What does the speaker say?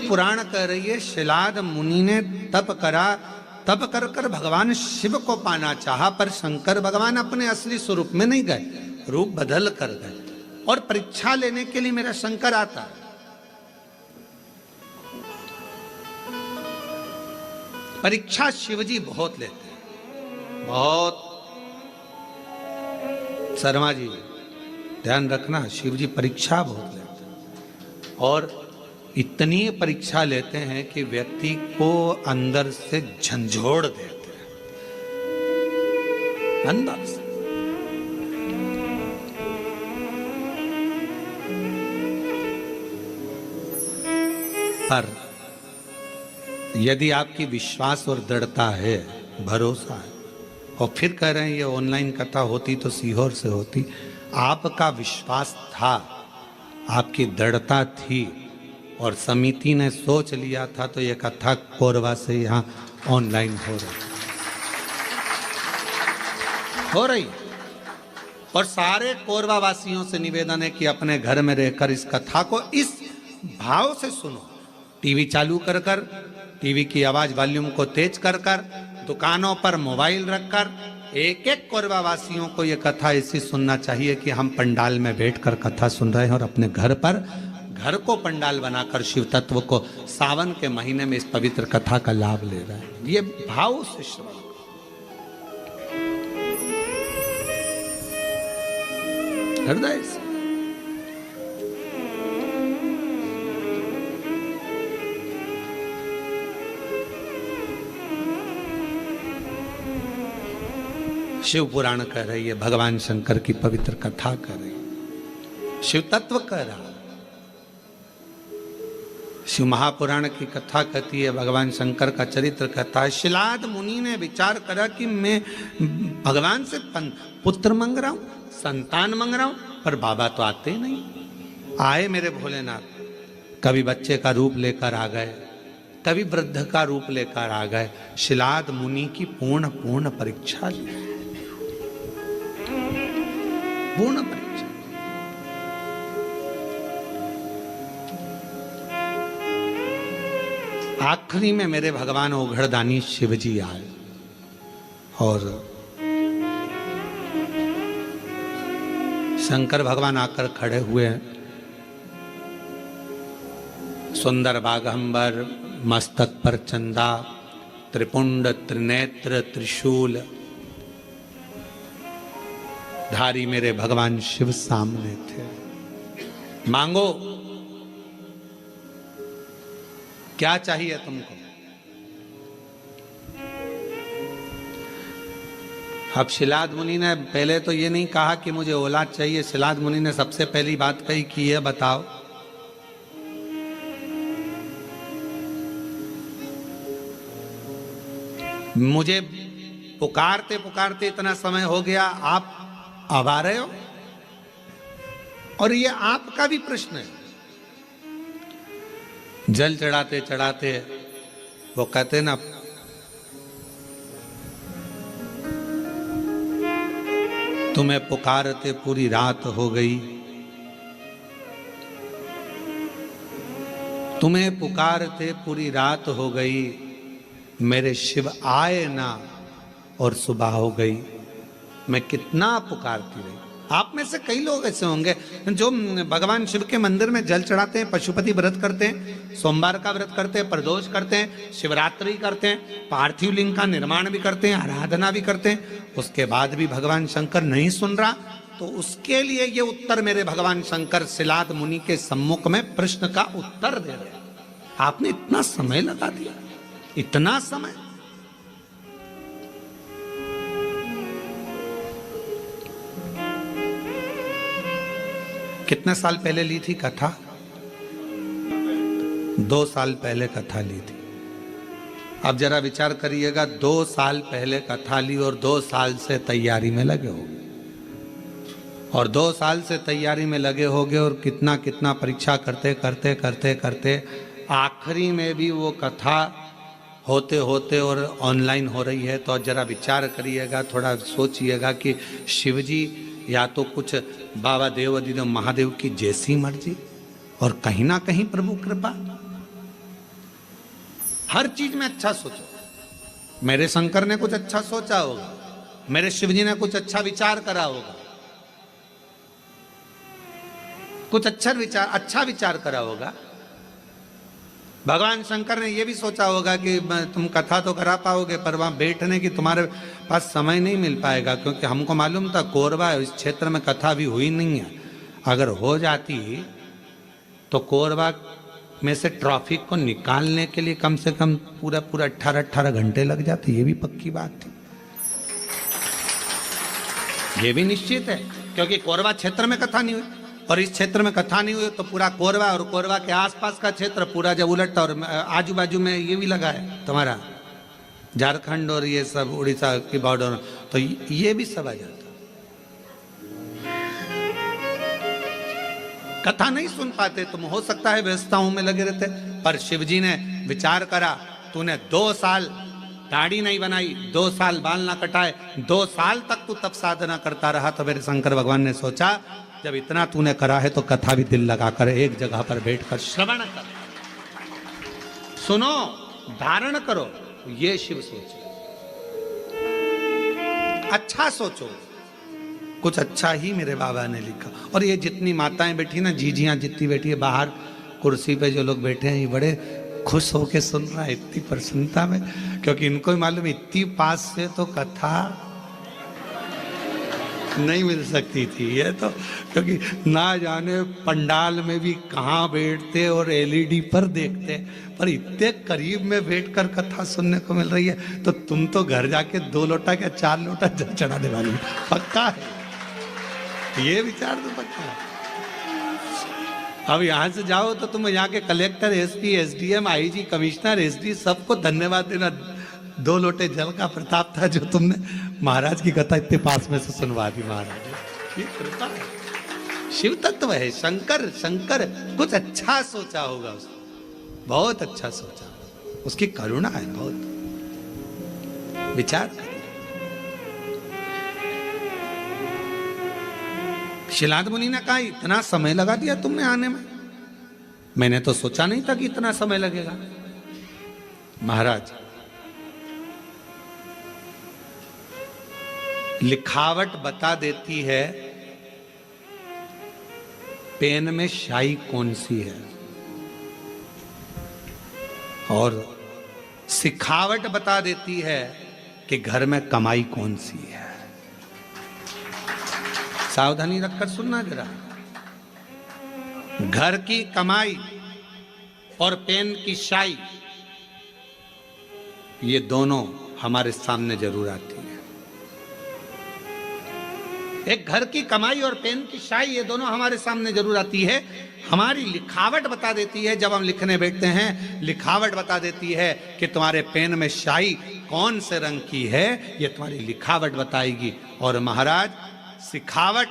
पुराण कह रही है, शिलाद मुनि ने तप करा, तप कर कर भगवान शिव को पाना चाहा, पर शंकर भगवान अपने असली स्वरूप में नहीं गए, रूप बदल कर गए। और परीक्षा लेने के लिए मेरा शंकर आता है। परीक्षा शिवजी बहुत लेते हैं, बहुत। शर्मा जी ध्यान रखना, शिवजी परीक्षा बहुत लेते हैं, और इतनी परीक्षा लेते हैं कि व्यक्ति को अंदर से झंझोड़ देते हैं, अंदर से। पर यदि आपकी विश्वास और दृढ़ता है, भरोसा है, और फिर कह रहे हैं ये ऑनलाइन कथा होती तो सीहोर से होती, आपका विश्वास था, आपकी दृढ़ता थी, और समिति ने सोच लिया था, तो ये कथा कोरबा से यहाँ ऑनलाइन हो रही। और सारे कोरबा वासियों से निवेदन है कि अपने घर में रहकर इस कथा को इस भाव से सुनो। टीवी चालू कर कर, टीवी की आवाज वॉल्यूम को तेज कर कर, दुकानों पर मोबाइल रखकर एक एक कोरबा वासियों को यह कथा ऐसी सुनना चाहिए कि हम पंडाल में बैठकर कथा सुन रहे हैं, और अपने घर पर, घर को पंडाल बनाकर शिव तत्व को सावन के महीने में इस पवित्र कथा का लाभ ले रहे हैं। ये भाव से श्रवण, हृदय से। शिव पुराण कह रही है, भगवान शंकर की पवित्र कथा कह रही है, शिव तत्व कह रहा। शिव महापुराण की कथा कहती है, भगवान शंकर का चरित्र कहता है। शिलाद मुनि ने विचार करा कि मैं भगवान से पुत्र मांग रहा हूं, संतान मांग रहा हूं, पर बाबा तो आते ही नहीं। आए मेरे भोलेनाथ, कभी बच्चे का रूप लेकर आ गए, कभी वृद्ध का रूप लेकर आ गए। शिलाद मुनि की पूर्ण परीक्षा ली, पूर्ण परीक्षा। आखिरी में मेरे भगवान ओघड़दानी शिवजी आए, और शंकर भगवान आकर खड़े हुए हैं। सुंदर बागंबर, मस्तक पर चंदा, त्रिपुंड त्रिनेत्र त्रिशूल धारी मेरे भगवान शिव सामने थे। मांगो, क्या चाहिए तुमको? अब शिलाद मुनि ने पहले तो ये नहीं कहा कि मुझे औलाद चाहिए। शिलाद मुनि ने सबसे पहली बात कही कि ये बताओ, मुझे पुकारते पुकारते इतना समय हो गया, आप अब आ रहे हो? और ये आपका भी प्रश्न है। जल चढ़ाते चढ़ाते वो कहते ना, तुम्हें पुकारते पूरी रात हो गई, तुम्हें पुकारते पूरी रात हो गई, मेरे शिव आए ना और सुबह हो गई। मैं कितना पुकारती रही। आप में से कई लोग ऐसे होंगे जो भगवान शिव के मंदिर में जल चढ़ाते हैं, पशुपति व्रत करते हैं, सोमवार का व्रत करते हैं, प्रदोष करते हैं, शिवरात्रि करते हैं, पार्थिव लिंग का निर्माण भी करते हैं, आराधना भी करते हैं। उसके बाद भी भगवान शंकर नहीं सुन रहा, तो उसके लिए ये उत्तर मेरे भगवान शंकर शिलाद मुनि के सम्मुख में प्रश्न का उत्तर दे रहे हैं। आपने इतना समय लगा दिया, इतना समय। कितने साल पहले ली थी कथा? 2 साल पहले कथा ली थी। अब जरा विचार करिएगा, 2 साल पहले कथा ली और 2 साल से तैयारी में लगे होगे, और 2 साल से तैयारी में लगे होगे, और कितना कितना परीक्षा करते करते करते करते आखिरी में भी वो कथा होते होते और ऑनलाइन हो रही है। तो जरा विचार करिएगा, थोड़ा सोचिएगा कि शिवजी या तो कुछ बाबा देव अधिदेव महादेव की जैसी मर्जी, और कहीं ना कहीं प्रभु कृपा। हर चीज में अच्छा सोचो। मेरे शंकर ने कुछ अच्छा सोचा होगा, मेरे शिव जी ने कुछ अच्छा विचार करा होगा, कुछ अच्छा विचार करा होगा। भगवान शंकर ने यह भी सोचा होगा कि तुम कथा तो करा पाओगे, पर वहां बैठने की तुम्हारे पास समय नहीं मिल पाएगा, क्योंकि हमको मालूम था कोरबा इस क्षेत्र में कथा भी हुई नहीं है। अगर हो जाती तो कोरबा में से ट्रैफिक को निकालने के लिए कम से कम पूरा 18 घंटे लग जाते। ये भी पक्की बात थी, ये भी निश्चित है, क्योंकि कोरबा क्षेत्र में कथा नहीं हुई, और इस क्षेत्र में कथा नहीं हुई तो पूरा कोरबा और कोरबा के आसपास का क्षेत्र पूरा जब उलटता, और आजू बाजू में ये भी लगा है तुम्हारा झारखंड और ये सब उड़ीसा की बॉर्डर, तो ये भी सब आ जाता। कथा नहीं सुन पाते तुम, हो सकता है व्यस्तताओं में लगे रहते, पर शिवजी ने विचार करा, तूने 2 साल दाढ़ी नहीं बनाई, 2 साल बाल ना कटाए, 2 साल तक तू तप साधना करता रहा, तो मेरे शंकर भगवान ने सोचा जब इतना तूने करा है तो कथा भी दिल लगाकर एक जगह पर बैठकर श्रवण कर, सुनो, धारण करो। ये शिव सोच, अच्छा सोचो, कुछ अच्छा ही मेरे बाबा ने लिखा। और ये जितनी माताएं बैठी ना, जीजियां जितनी बैठी है बाहर कुर्सी पे, जो लोग बैठे हैं, ये बड़े खुश होके सुन रहा है इतनी प्रसन्नता में, क्योंकि इनको ही मालूम इतनी पास से तो कथा नहीं मिल सकती थी। ये तो क्योंकि ना जाने पंडाल में भी कहाँ बैठते और एलईडी पर देखते, पर इतने करीब में बैठकर कथा सुनने को मिल रही है, तो तुम तो घर जाके 2 लोटा क्या 4 लोटा जल चढ़ाने वाली, पक्का है ये विचार तो पक्का है। अब यहां से जाओ तो तुम यहाँ के collector, SP, SDM, IG, commissioner, SD सबको धन्यवाद देना। 2 लोटे जल का प्रताप था जो तुमने महाराज की कथा इतने पास में से सुनवा दी। महाराज ये कृपा है, शिव तत्व है शंकर। शंकर कुछ अच्छा सोचा होगा उसने, बहुत अच्छा सोचा, उसकी करुणा है बहुत। विचार कर, शिलाद मुनि ने कहा इतना समय लगा दिया तुमने आने में, मैंने तो सोचा नहीं था कि इतना समय लगेगा। महाराज, लिखावट बता देती है पेन में शाई कौन सी है, और सिखावट बता देती है कि घर में कमाई कौन सी है। सावधानी रखकर सुनना जरा। घर की कमाई और पेन की शाई, ये दोनों हमारे सामने जरूर आती है। एक घर की कमाई और पेन की शाई, ये दोनों हमारे सामने जरूर आती है। हमारी लिखावट बता देती है, जब हम लिखने बैठते हैं, लिखावट बता देती है कि तुम्हारे पेन में शाई कौन से रंग की है, ये तुम्हारी लिखावट बताएगी। और महाराज, सिखावट